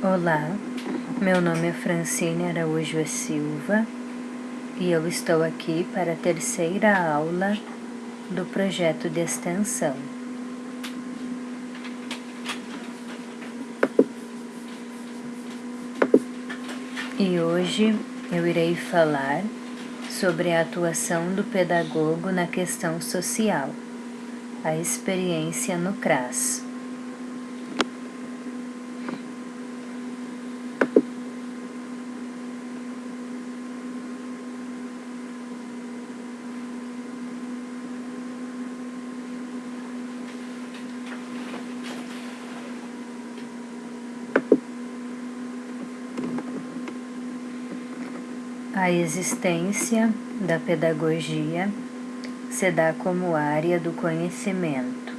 Olá, meu nome é Francine Araújo e Silva e eu estou aqui para a terceira aula do projeto de extensão. E hoje eu irei falar sobre a atuação do pedagogo na questão social, a experiência no CRAS. A existência da pedagogia se dá como área do conhecimento,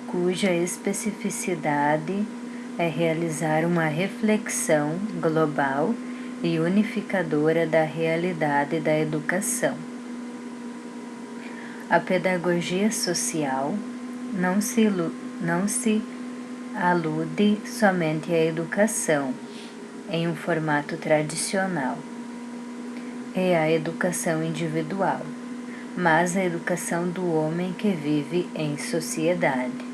cuja especificidade é realizar uma reflexão global e unificadora da realidade da educação. A pedagogia social não se alude somente à educação em um formato tradicional, é a educação individual, mas a educação do homem que vive em sociedade.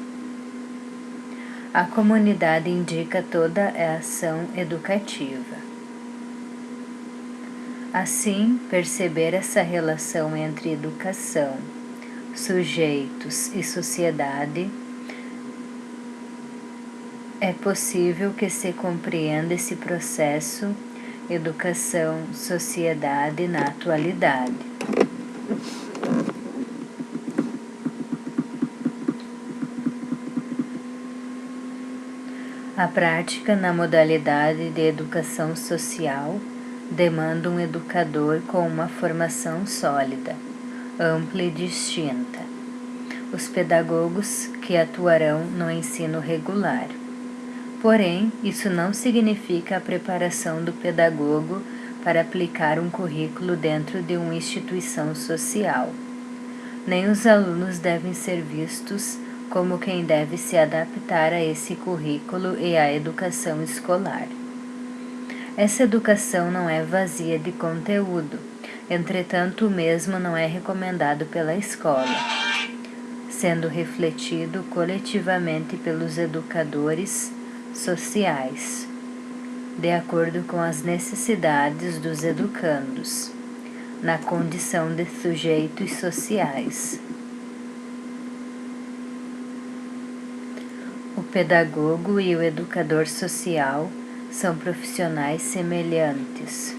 A comunidade indica toda a ação educativa. Assim, perceber essa relação entre educação, sujeitos e sociedade, é possível que se compreenda esse processo educação-sociedade na atualidade. A prática na modalidade de educação social demanda um educador com uma formação sólida, ampla e distinta. Os pedagogos que atuarão no ensino regular. Porém, isso não significa a preparação do pedagogo para aplicar um currículo dentro de uma instituição social. Nem os alunos devem ser vistos como quem deve se adaptar a esse currículo e à educação escolar. Essa educação não é vazia de conteúdo, entretanto, o mesmo não é recomendado pela escola, sendo refletido coletivamente pelos educadores sociais, de acordo com as necessidades dos educandos, na condição de sujeitos sociais. O pedagogo e o educador social são profissionais semelhantes.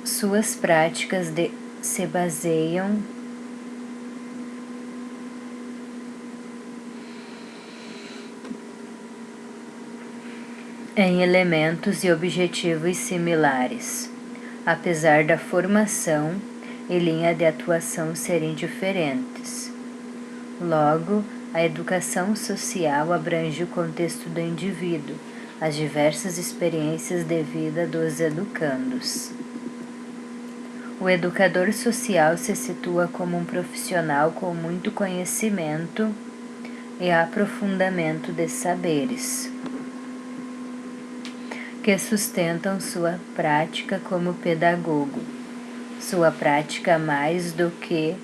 Suas práticas se baseiam em elementos e objetivos similares, apesar da formação e linha de atuação serem diferentes. Logo, a educação social abrange o contexto do indivíduo, as diversas experiências de vida dos educandos. O educador social se situa como um profissional com muito conhecimento e aprofundamento de saberes, que sustentam sua prática como pedagogo. Sua prática, mais do que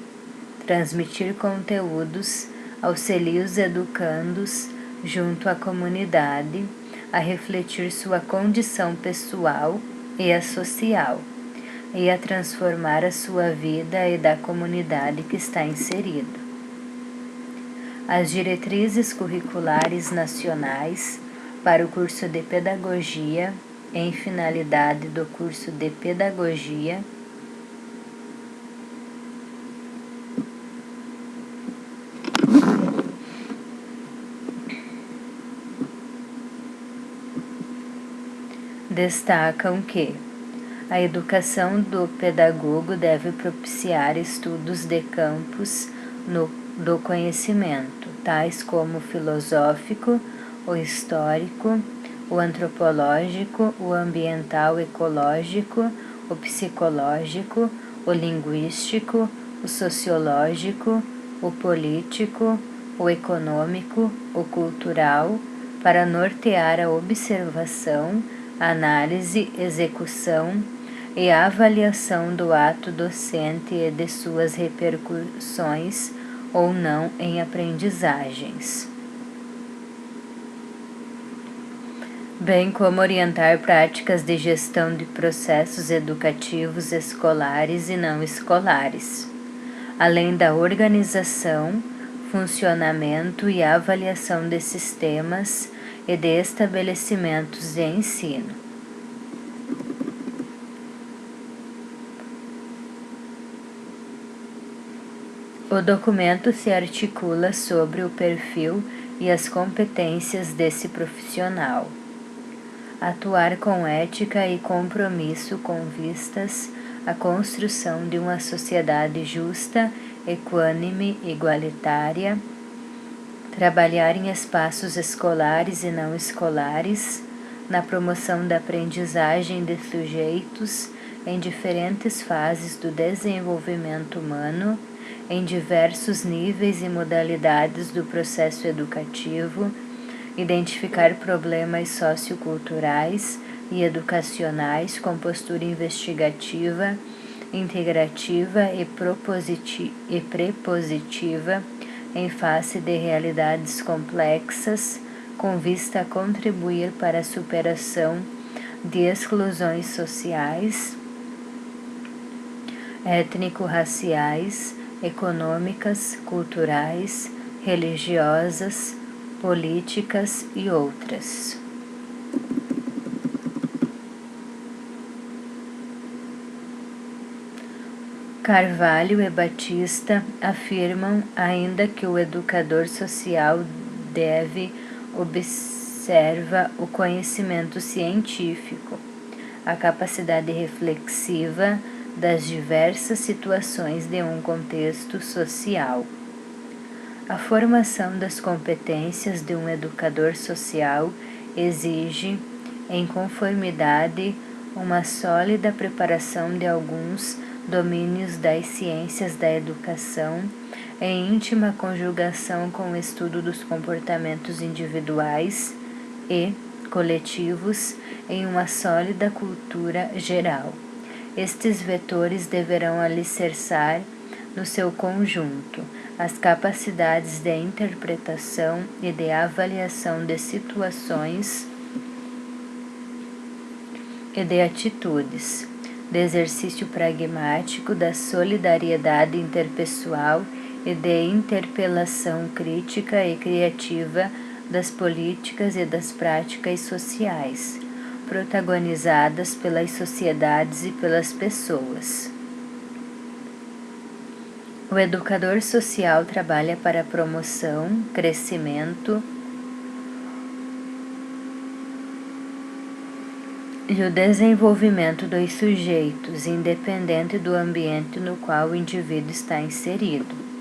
transmitir conteúdos, auxilia os educandos junto à comunidade a refletir sua condição pessoal e a social, e a transformar a sua vida e da comunidade que está inserido. As diretrizes curriculares nacionais para o curso de Pedagogia, em finalidade do curso de Pedagogia, destacam que a educação do pedagogo deve propiciar estudos de campos do conhecimento, tais como o filosófico, o histórico, o antropológico, o ambiental ecológico, o psicológico, o linguístico, o sociológico, o político, o econômico, o cultural, para nortear a observação, análise, execução e avaliação do ato docente e de suas repercussões ou não em aprendizagens, bem como orientar práticas de gestão de processos educativos escolares e não escolares, além da organização, funcionamento e avaliação de sistemas e de estabelecimentos de ensino. O documento se articula sobre o perfil e as competências desse profissional. Atuar com ética e compromisso com vistas à construção de uma sociedade justa, equânime, igualitária, trabalhar em espaços escolares e não escolares, na promoção da aprendizagem de sujeitos em diferentes fases do desenvolvimento humano, em diversos níveis e modalidades do processo educativo, identificar problemas socioculturais e educacionais com postura investigativa, integrativa e prepositiva em face de realidades complexas, com vista a contribuir para a superação de exclusões sociais, étnico-raciais, econômicas, culturais, religiosas, políticas e outras. Carvalho e Batista afirmam ainda que o educador social deve observa o conhecimento científico, a capacidade reflexiva das diversas situações de um contexto social. A formação das competências de um educador social exige, em conformidade, uma sólida preparação de alguns domínios das ciências da educação, em íntima conjugação com o estudo dos comportamentos individuais e coletivos em uma sólida cultura geral. Estes vetores deverão alicerçar, no seu conjunto, as capacidades de interpretação e de avaliação de situações e de atitudes, de exercício pragmático da solidariedade interpessoal e de interpelação crítica e criativa das políticas e das práticas sociais, protagonizadas pelas sociedades e pelas pessoas. O educador social trabalha para a promoção, crescimento e o desenvolvimento dos sujeitos, independente do ambiente no qual o indivíduo está inserido.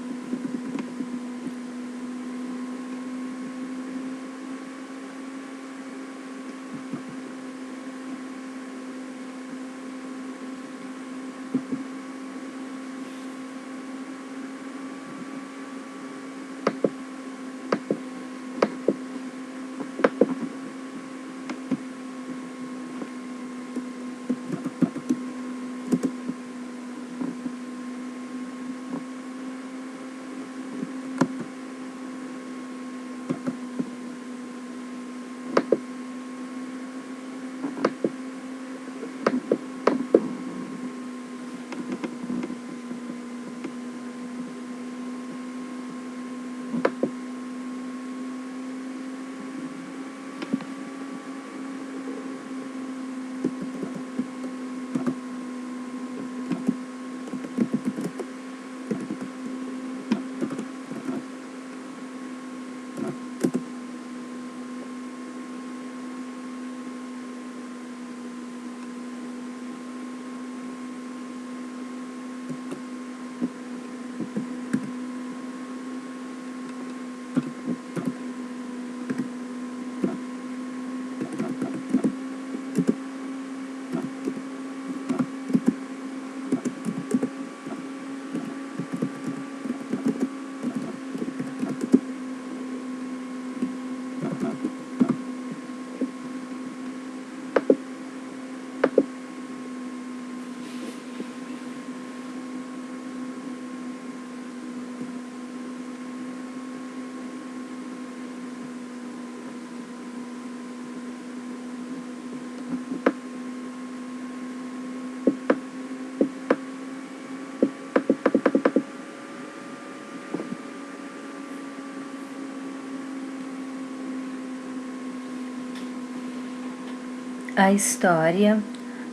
A história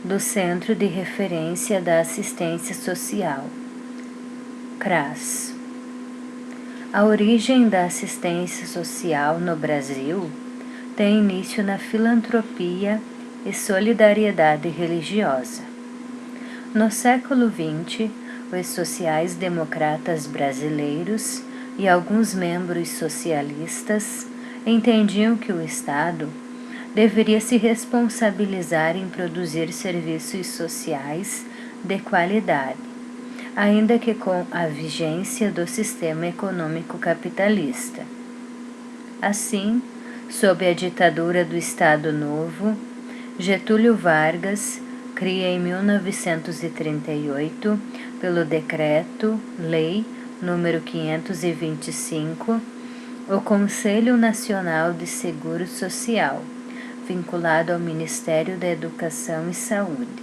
do Centro de Referência da Assistência Social, CRAS. A origem da assistência social no Brasil tem início na filantropia e solidariedade religiosa. No século XX, os sociais-democratas brasileiros e alguns membros socialistas entendiam que o Estado deveria se responsabilizar em produzir serviços sociais de qualidade, ainda que com a vigência do sistema econômico capitalista. Assim, sob a ditadura do Estado Novo, Getúlio Vargas cria em 1938, pelo Decreto-Lei nº 525, o Conselho Nacional de Seguro Social, vinculado ao Ministério da Educação e Saúde.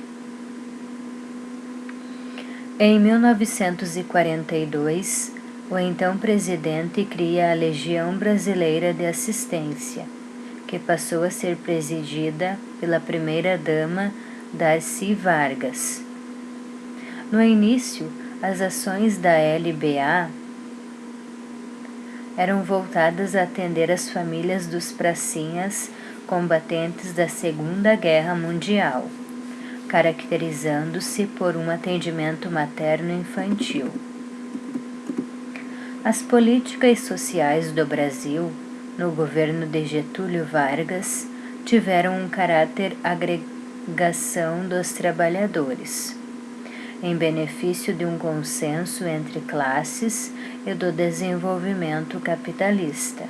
Em 1942, o então presidente cria a Legião Brasileira de Assistência, que passou a ser presidida pela primeira-dama Darcy Vargas. No início, as ações da LBA eram voltadas a atender as famílias dos pracinhas combatentes da Segunda Guerra Mundial, caracterizando-se por um atendimento materno-infantil. As políticas sociais do Brasil, no governo de Getúlio Vargas, tiveram um caráter agregação dos trabalhadores, em benefício de um consenso entre classes e do desenvolvimento capitalista.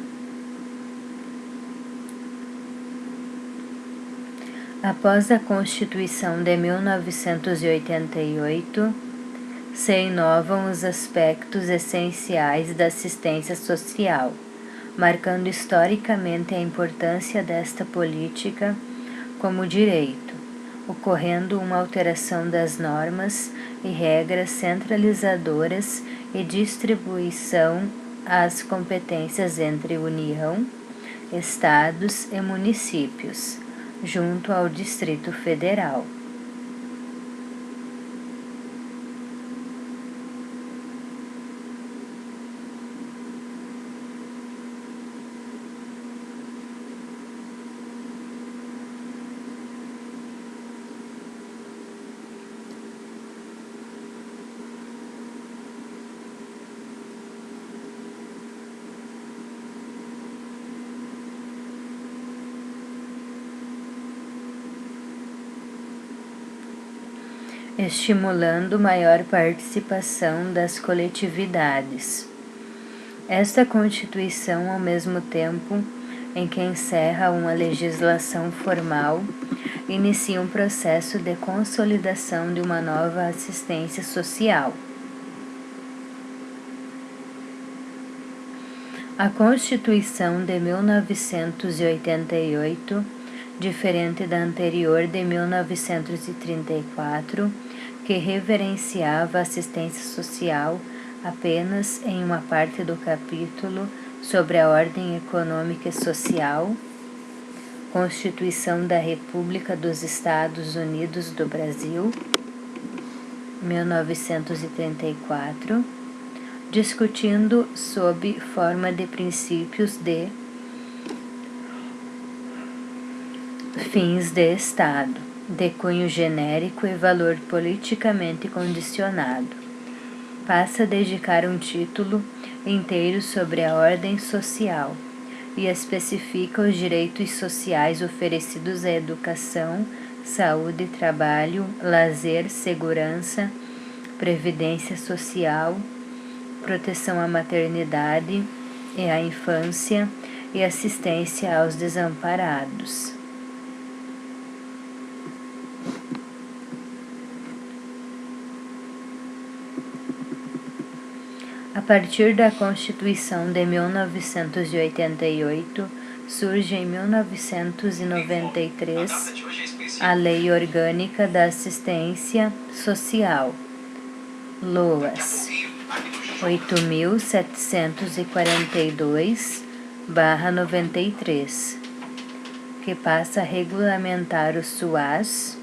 Após a Constituição de 1988, se inovam os aspectos essenciais da assistência social, marcando historicamente a importância desta política como direito, ocorrendo uma alteração das normas e regras centralizadoras e distribuição as competências entre União, Estados e municípios, junto ao Distrito Federal. Estimulando maior participação das coletividades. Esta Constituição, ao mesmo tempo em que encerra uma legislação formal, inicia um processo de consolidação de uma nova assistência social. A Constituição de 1988, diferente da anterior de 1934, que reverenciava a assistência social apenas em uma parte do capítulo sobre a ordem econômica e social, Constituição da República dos Estados Unidos do Brasil, 1934, discutindo sob forma de princípios de fins de Estado, de cunho genérico e valor politicamente condicionado. Passa a dedicar um título inteiro sobre a ordem social e especifica os direitos sociais oferecidos à educação, saúde, trabalho, lazer, segurança, previdência social, proteção à maternidade e à infância e assistência aos desamparados. A partir da Constituição de 1988, surge em 1993 a Lei Orgânica da Assistência Social, LOAS, 8.742/93, que que passa a regulamentar o SUAS,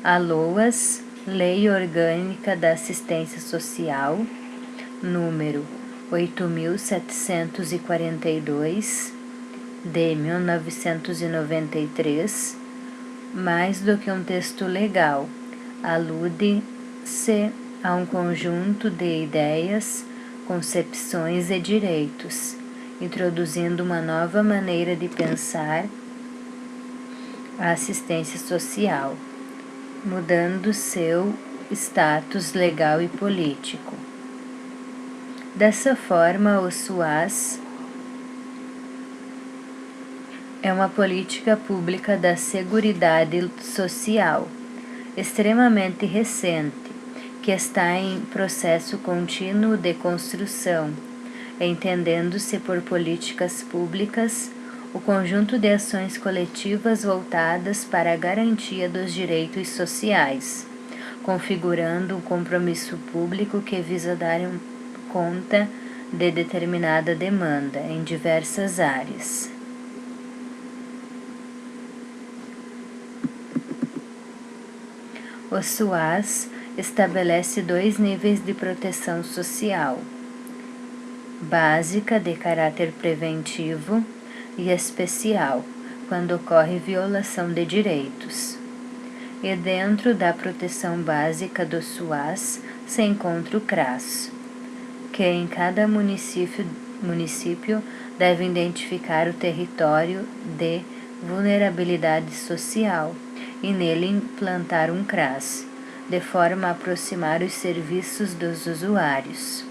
a LOAS, Lei Orgânica da Assistência Social, número 8.742, de 1993, mais do que um texto legal, alude-se a um conjunto de ideias, concepções e direitos, introduzindo uma nova maneira de pensar a assistência social, mudando seu status legal e político. Dessa forma, o SUAS é uma política pública da Seguridade Social, extremamente recente, que está em processo contínuo de construção, entendendo-se por políticas públicas o conjunto de ações coletivas voltadas para a garantia dos direitos sociais, configurando um compromisso público que visa dar conta de determinada demanda em diversas áreas. O SUAS estabelece 2 níveis de proteção social: básica, de caráter preventivo, e especial, quando ocorre violação de direitos. E dentro da proteção básica do SUAS se encontra o CRAS, que em cada município deve identificar o território de vulnerabilidade social e nele implantar um CRAS, de forma a aproximar os serviços dos usuários.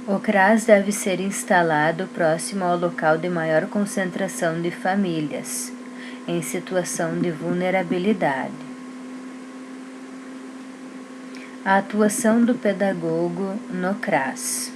O CRAS deve ser instalado próximo ao local de maior concentração de famílias, em situação de vulnerabilidade. A atuação do pedagogo no CRAS.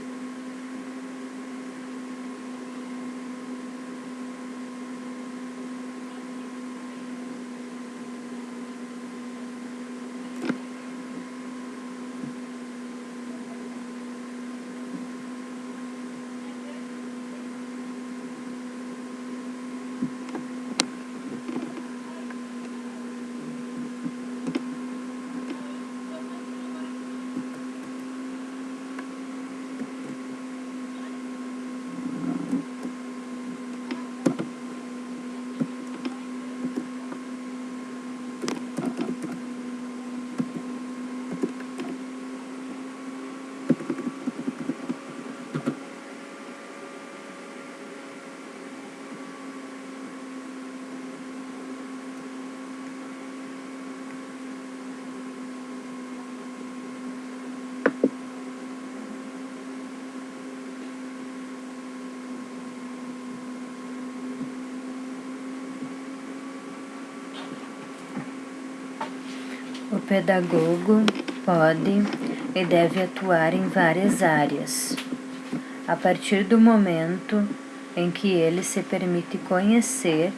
O pedagogo pode e deve atuar em várias áreas, a partir do momento em que ele se permite conhecer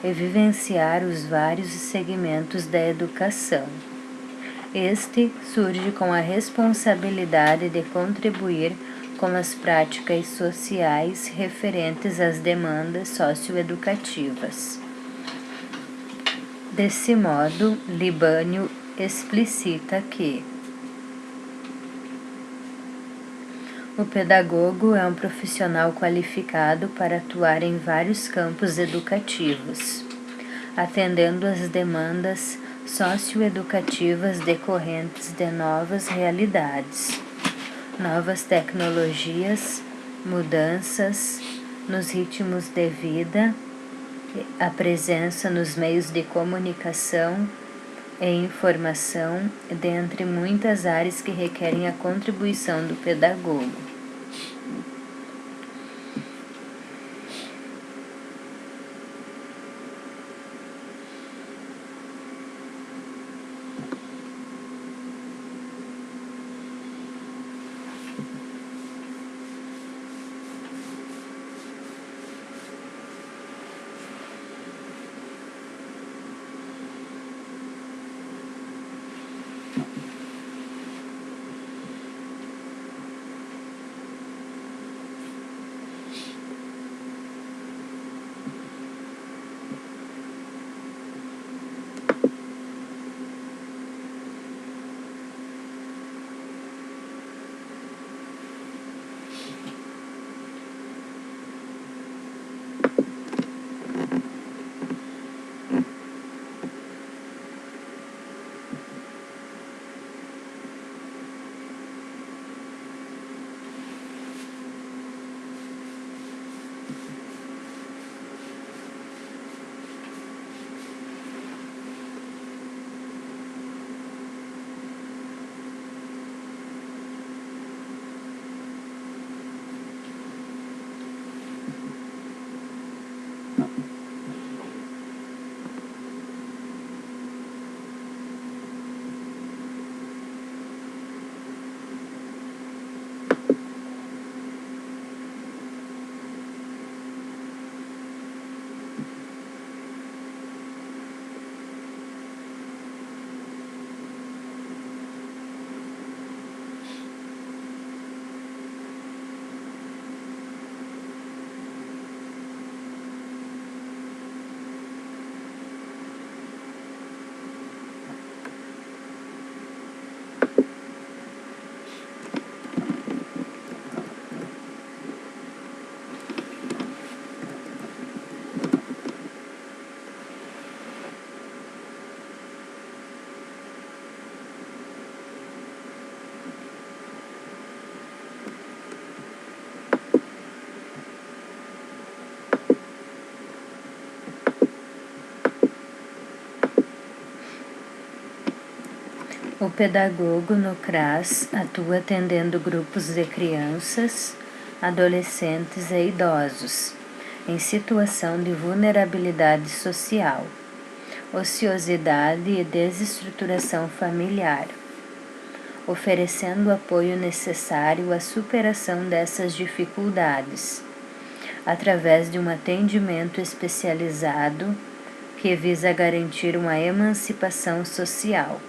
e vivenciar os vários segmentos da educação. Este surge com a responsabilidade de contribuir com as práticas sociais referentes às demandas socioeducativas. Desse modo, Libânio explicita que o pedagogo é um profissional qualificado para atuar em vários campos educativos, atendendo às demandas socioeducativas decorrentes de novas realidades, novas tecnologias, mudanças nos ritmos de vida, a presença nos meios de comunicação e informação, dentre muitas áreas que requerem a contribuição do pedagogo. O pedagogo no CRAS atua atendendo grupos de crianças, adolescentes e idosos em situação de vulnerabilidade social, ociosidade e desestruturação familiar, oferecendo o apoio necessário à superação dessas dificuldades, através de um atendimento especializado que visa garantir uma emancipação social,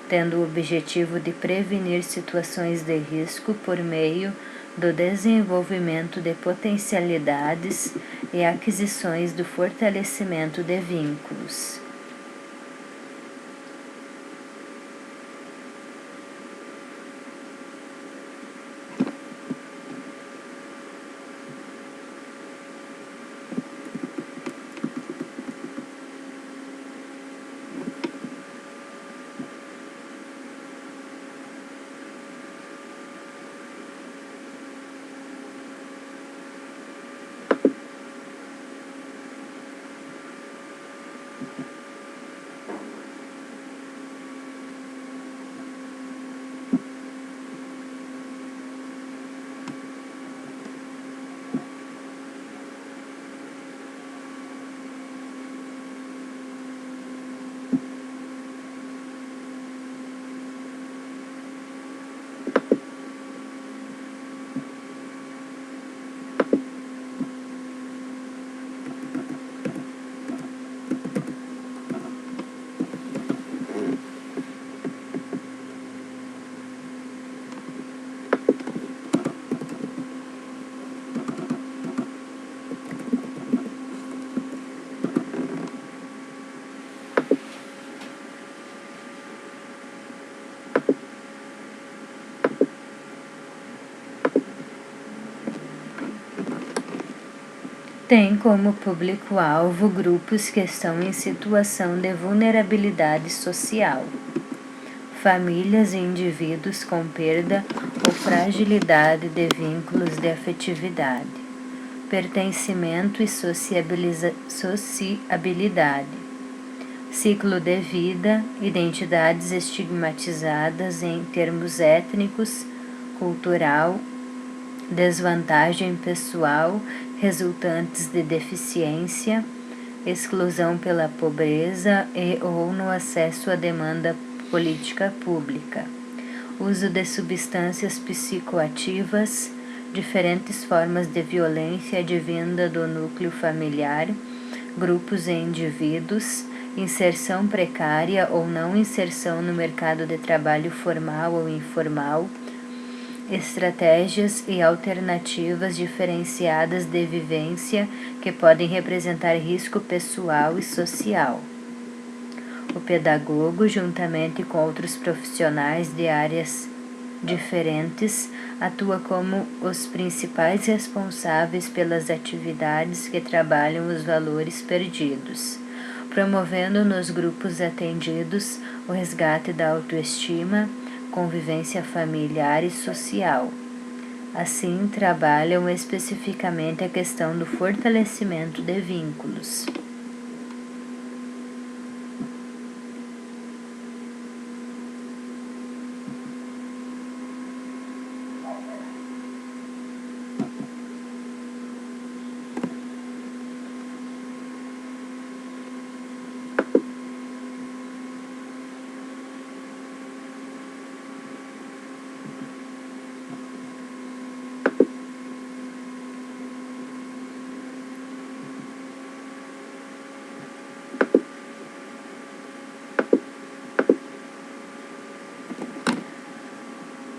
tendo o objetivo de prevenir situações de risco por meio do desenvolvimento de potencialidades e aquisições do fortalecimento de vínculos. Tem como público-alvo grupos que estão em situação de vulnerabilidade social, famílias e indivíduos com perda ou fragilidade de vínculos de afetividade, pertencimento e sociabilidade, ciclo de vida, identidades estigmatizadas em termos étnicos, cultural, desvantagem pessoal resultantes de deficiência, exclusão pela pobreza e ou no acesso à demanda política pública, uso de substâncias psicoativas, diferentes formas de violência advinda do núcleo familiar, grupos e indivíduos, inserção precária ou não inserção no mercado de trabalho formal ou informal, estratégias e alternativas diferenciadas de vivência que podem representar risco pessoal e social. O pedagogo, juntamente com outros profissionais de áreas diferentes, atua como os principais responsáveis pelas atividades que trabalham os valores perdidos, promovendo nos grupos atendidos o resgate da autoestima, convivência familiar e social. Assim, trabalham especificamente a questão do fortalecimento de vínculos.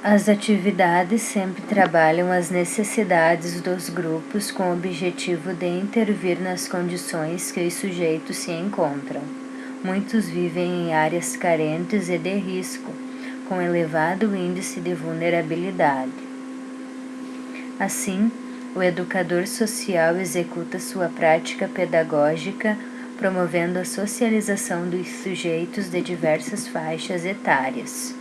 As atividades sempre trabalham as necessidades dos grupos com o objetivo de intervir nas condições que os sujeitos se encontram. Muitos vivem em áreas carentes e de risco, com elevado índice de vulnerabilidade. Assim, o educador social executa sua prática pedagógica, promovendo a socialização dos sujeitos de diversas faixas etárias.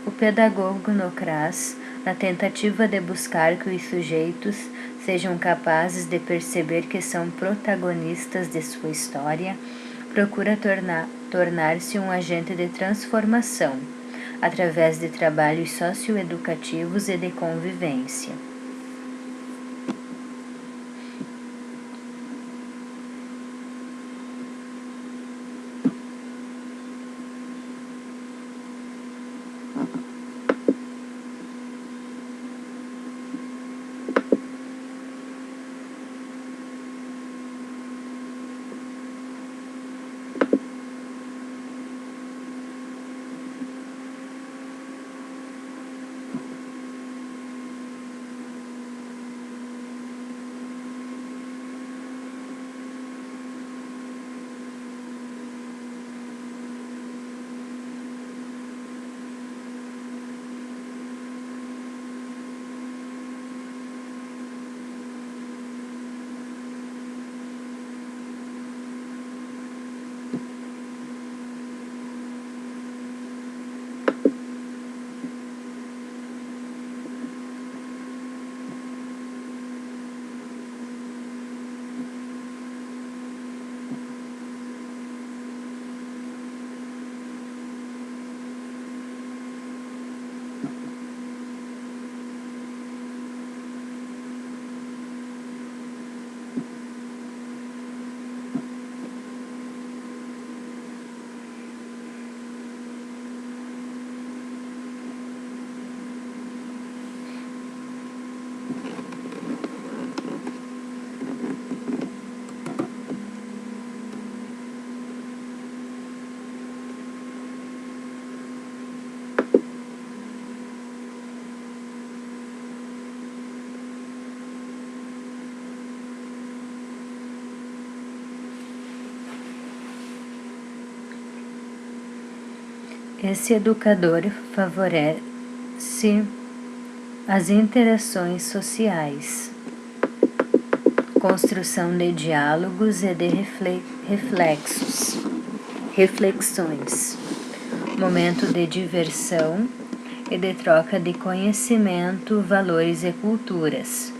O pedagogo no CRAS, na tentativa de buscar que os sujeitos sejam capazes de perceber que são protagonistas de sua história, procura tornar-se um agente de transformação, através de trabalhos socioeducativos e de convivência. Esse educador favorece as interações sociais, construção de diálogos e de reflexões, momento de diversão e de troca de conhecimento, valores e culturas.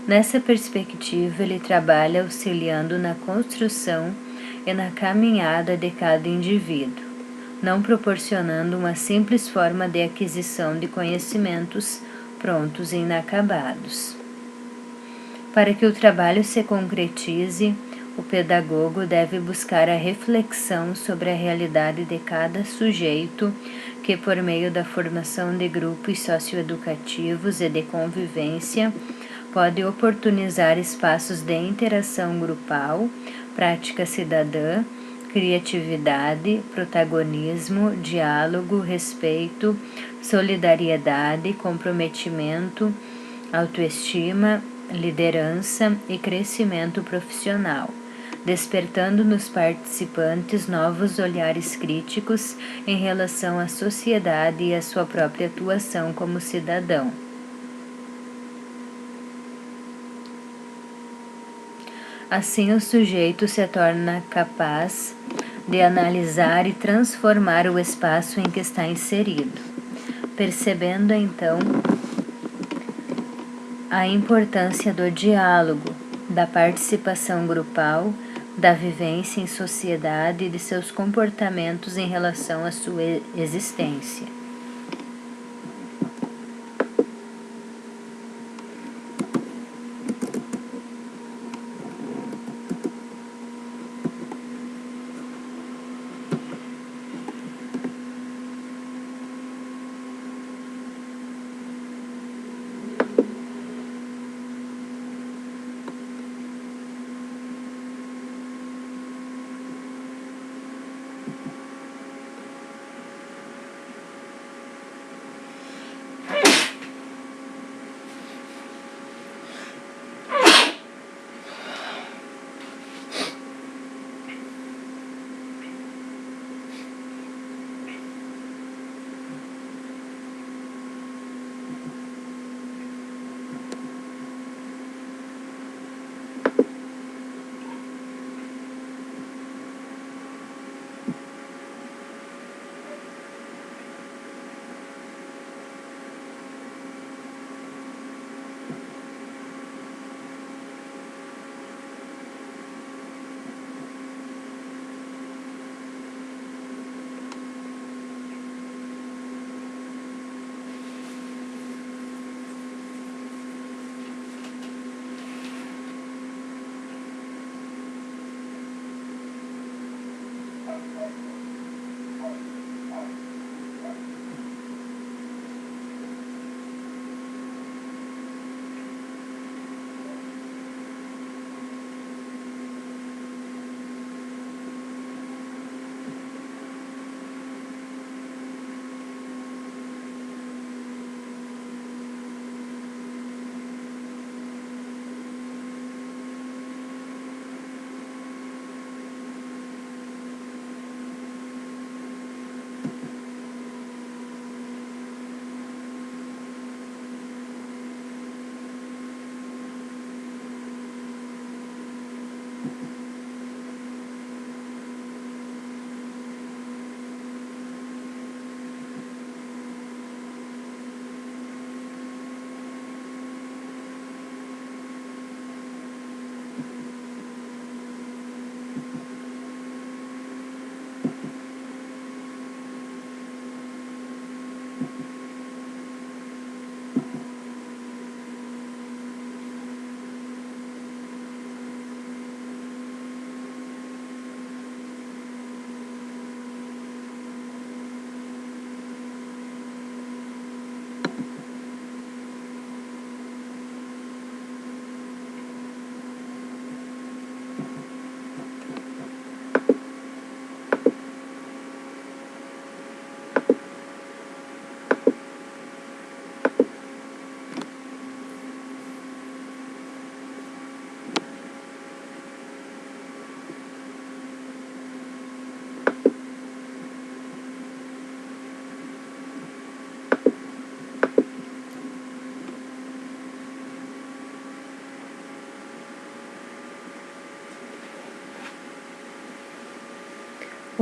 Nessa perspectiva, ele trabalha auxiliando na construção e na caminhada de cada indivíduo, não proporcionando uma simples forma de aquisição de conhecimentos prontos e inacabados. Para que o trabalho se concretize, o pedagogo deve buscar a reflexão sobre a realidade de cada sujeito que, por meio da formação de grupos socioeducativos e de convivência, pode oportunizar espaços de interação grupal, prática cidadã, criatividade, protagonismo, diálogo, respeito, solidariedade, comprometimento, autoestima, liderança e crescimento profissional, despertando nos participantes novos olhares críticos em relação à sociedade e à sua própria atuação como cidadão. Assim, o sujeito se torna capaz de analisar e transformar o espaço em que está inserido, percebendo então a importância do diálogo, da participação grupal, da vivência em sociedade e de seus comportamentos em relação à sua existência.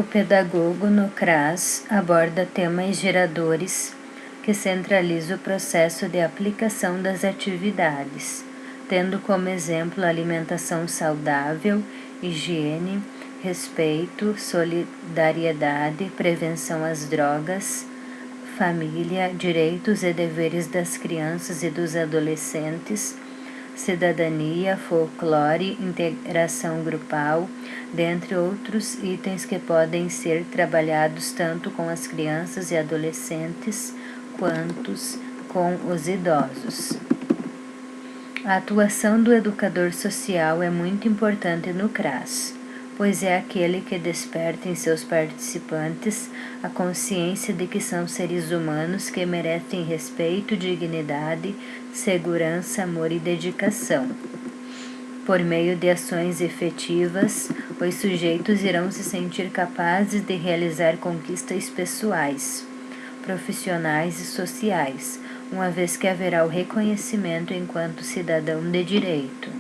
O pedagogo no CRAS aborda temas geradores que centraliza o processo de aplicação das atividades, tendo como exemplo alimentação saudável, higiene, respeito, solidariedade, prevenção às drogas, família, direitos e deveres das crianças e dos adolescentes, cidadania, folclore, integração grupal, dentre outros itens que podem ser trabalhados tanto com as crianças e adolescentes quanto com os idosos. A atuação do educador social é muito importante no CRAS, pois é aquele que desperta em seus participantes a consciência de que são seres humanos que merecem respeito, dignidade, segurança, amor e dedicação. Por meio de ações efetivas, os sujeitos irão se sentir capazes de realizar conquistas pessoais, profissionais e sociais, uma vez que haverá o reconhecimento enquanto cidadão de direito.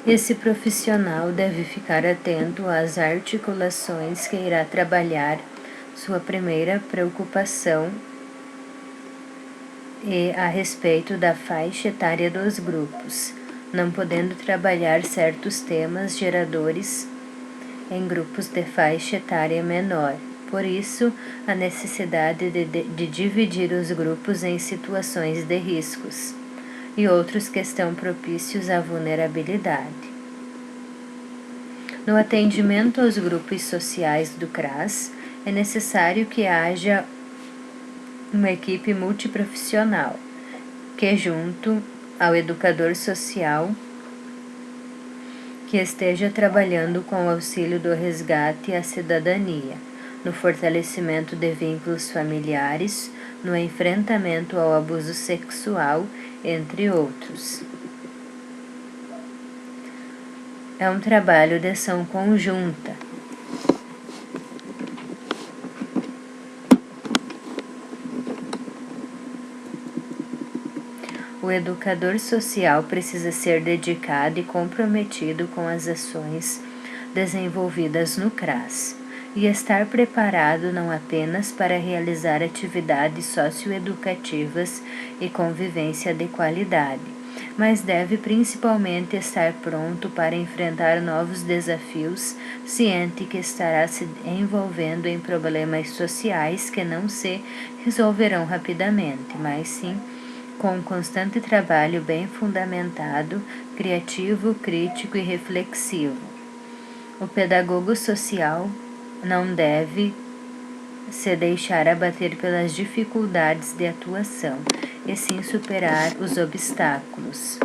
Esse profissional deve ficar atento às articulações que irá trabalhar. Sua primeira preocupação é a respeito da faixa etária dos grupos, não podendo trabalhar certos temas geradores em grupos de faixa etária menor. Por isso, a necessidade de dividir os grupos em situações de riscos e outros que estão propícios à vulnerabilidade. No atendimento aos grupos sociais do CRAS, é necessário que haja uma equipe multiprofissional, que junto ao educador social, que esteja trabalhando com o auxílio do resgate à cidadania, no fortalecimento de vínculos familiares, no enfrentamento ao abuso sexual, entre outros. É um trabalho de ação conjunta. O educador social precisa ser dedicado e comprometido com as ações desenvolvidas no CRAS e estar preparado não apenas para realizar atividades socioeducativas e convivência de qualidade, mas deve principalmente estar pronto para enfrentar novos desafios, ciente que estará se envolvendo em problemas sociais que não se resolverão rapidamente, mas sim com um constante trabalho bem fundamentado, criativo, crítico e reflexivo. O pedagogo social não deve se deixar abater pelas dificuldades de atuação, e sim superar os obstáculos.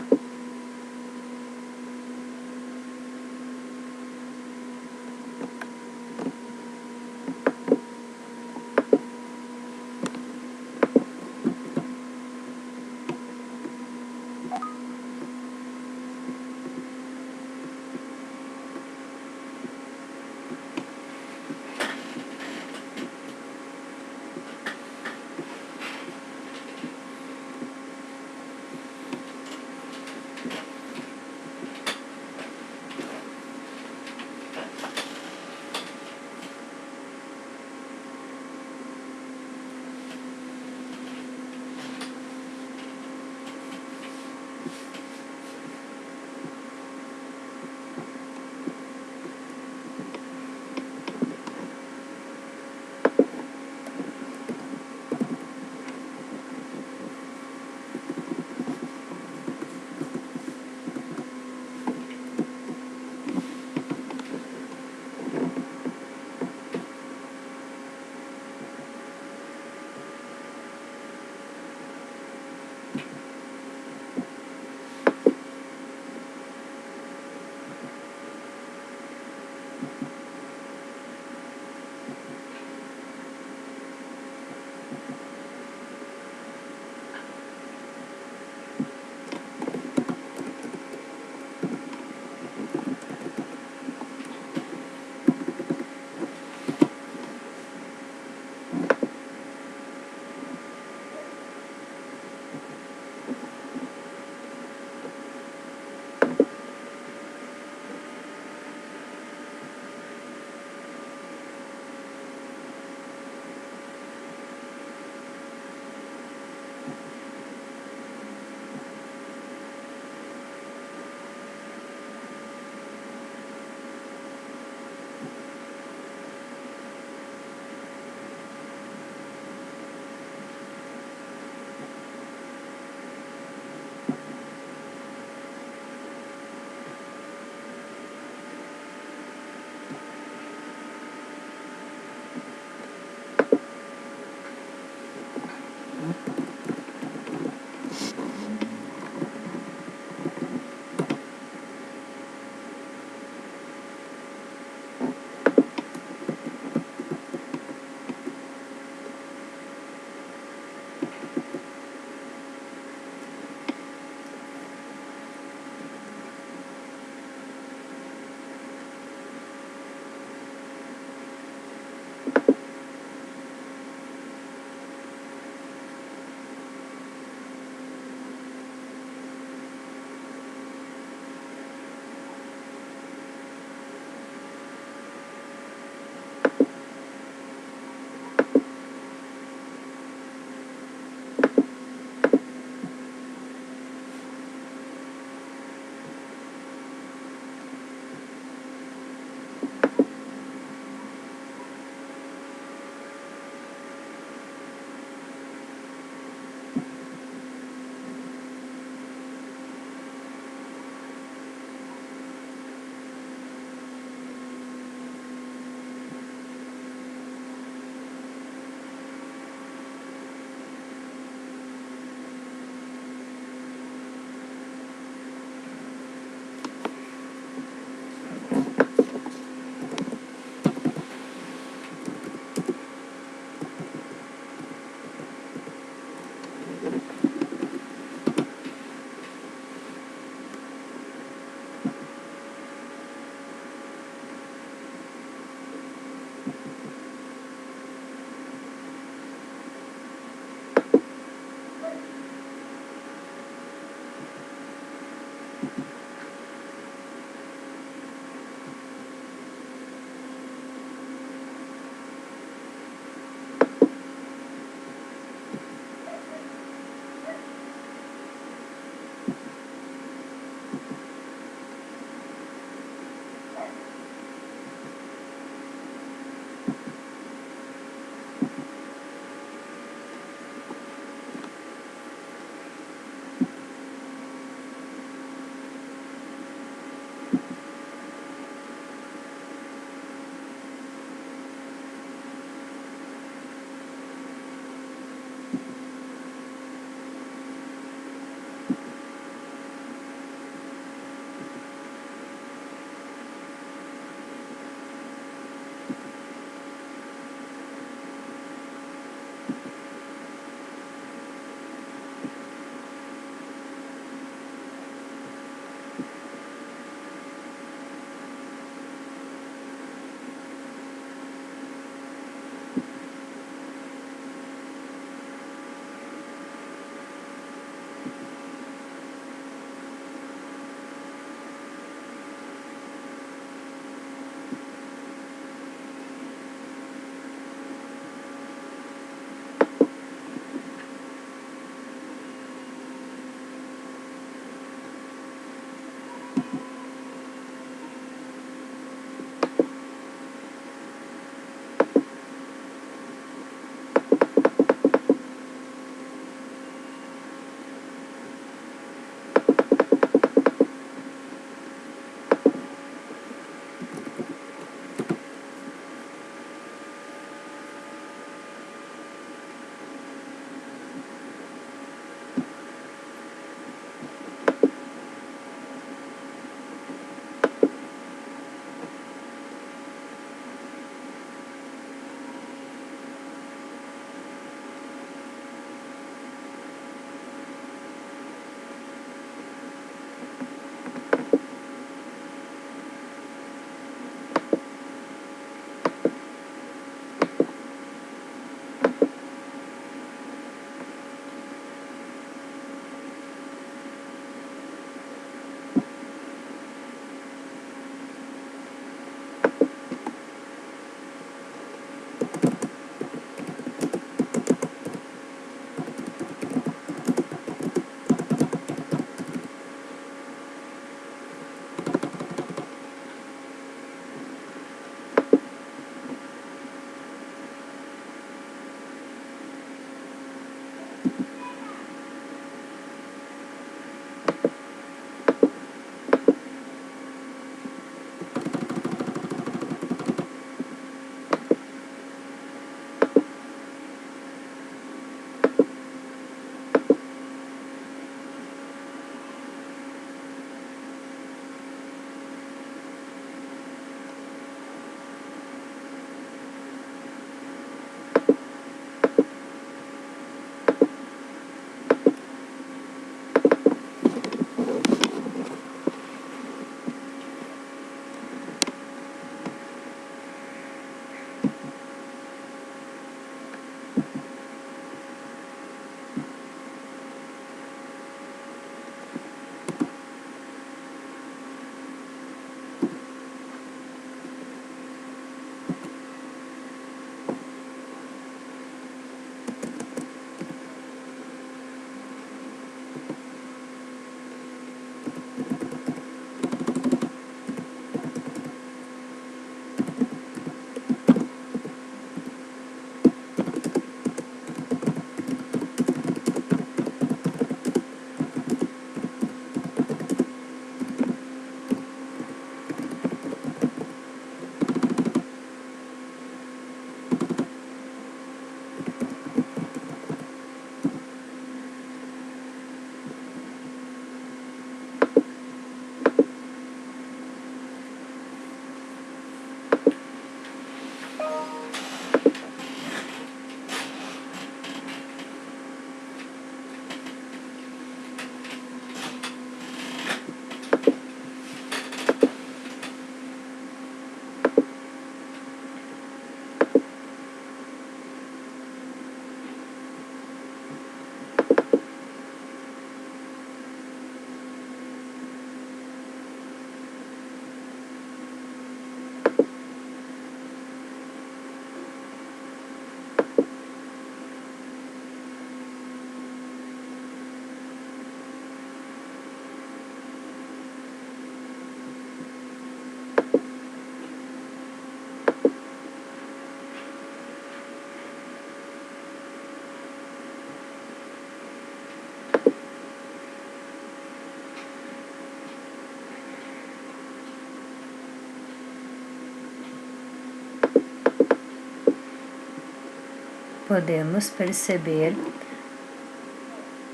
podemos perceber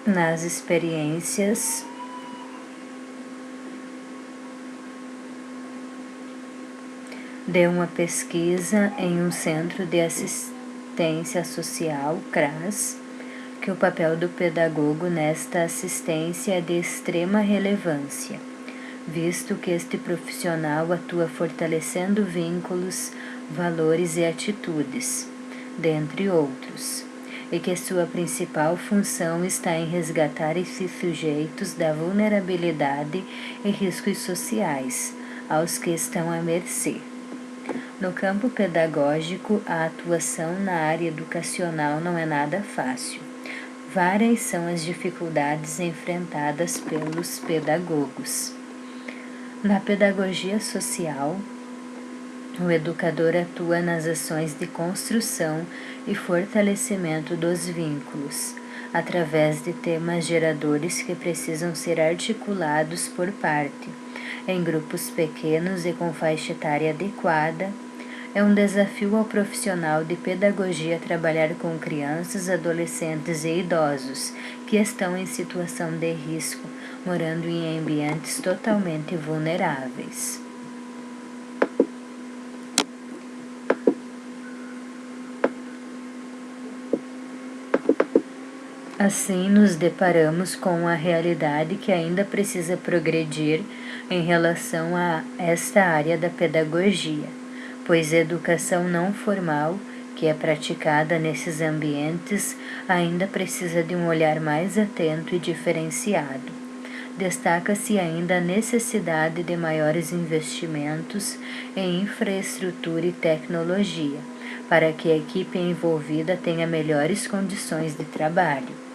nas experiências de uma pesquisa em um centro de assistência social, CRAS, que o papel do pedagogo nesta assistência é de extrema relevância, visto que este profissional atua fortalecendo vínculos, valores e atitudes, dentre outros, e que sua principal função está em resgatar esses sujeitos da vulnerabilidade e riscos sociais aos que estão à mercê. No campo pedagógico, a atuação na área educacional não é nada fácil. Várias são as dificuldades enfrentadas pelos pedagogos. Na pedagogia social, o educador atua nas ações de construção e fortalecimento dos vínculos, através de temas geradores que precisam ser articulados por parte, em grupos pequenos e com faixa etária adequada. É um desafio ao profissional de pedagogia trabalhar com crianças, adolescentes e idosos que estão em situação de risco, morando em ambientes totalmente vulneráveis. Assim, nos deparamos com uma realidade que ainda precisa progredir em relação a esta área da pedagogia, pois a educação não formal, que é praticada nesses ambientes, ainda precisa de um olhar mais atento e diferenciado. Destaca-se ainda a necessidade de maiores investimentos em infraestrutura e tecnologia, para que a equipe envolvida tenha melhores condições de trabalho.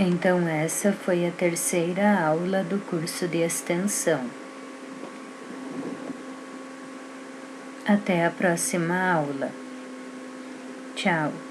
Então, essa foi a terceira aula do curso de extensão. Até a próxima aula. Tchau.